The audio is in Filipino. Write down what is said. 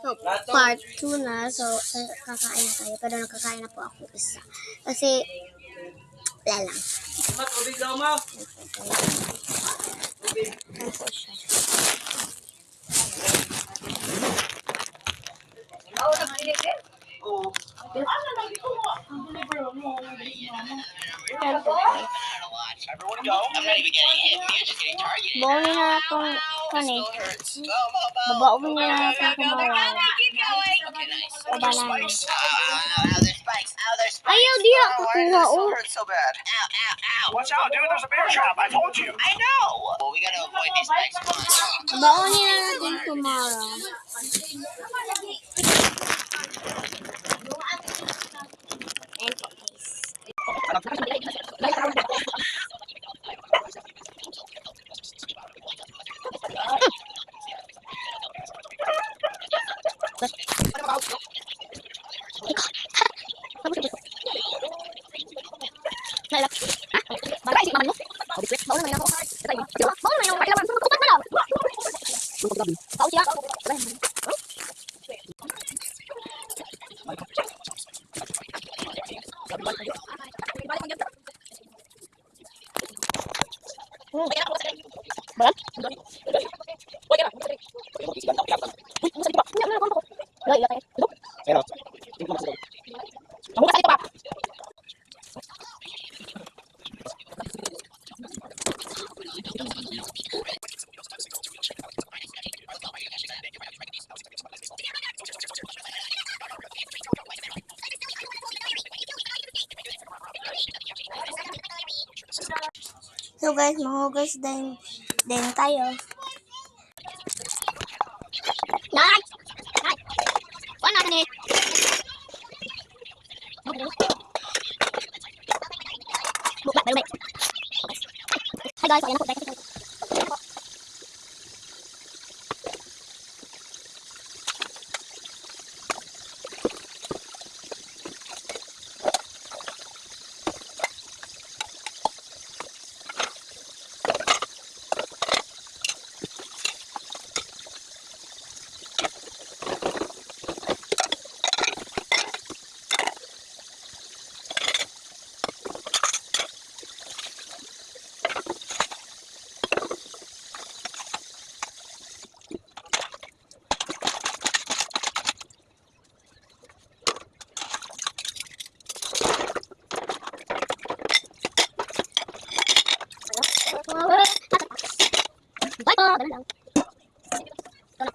So, part 2 na. So, kakain na tayo. Pero nakakain na po ako isa. Kasi, wala lang. Bawin na itong kani. Babawin na itong kumawal. Babalan. Ayaw di ako kuha, oh. Watch out, dude, there's a bear trap. I told you. I know. Well, we gotta avoid these spikes. Bawin na natin tomorrow. So guys, mahugas din tayo. Nice! Nice! Paano natin eh? Bukla, balik. Hi guys, ayan ako. Bye po! Ganun lang. Ito na po kayo.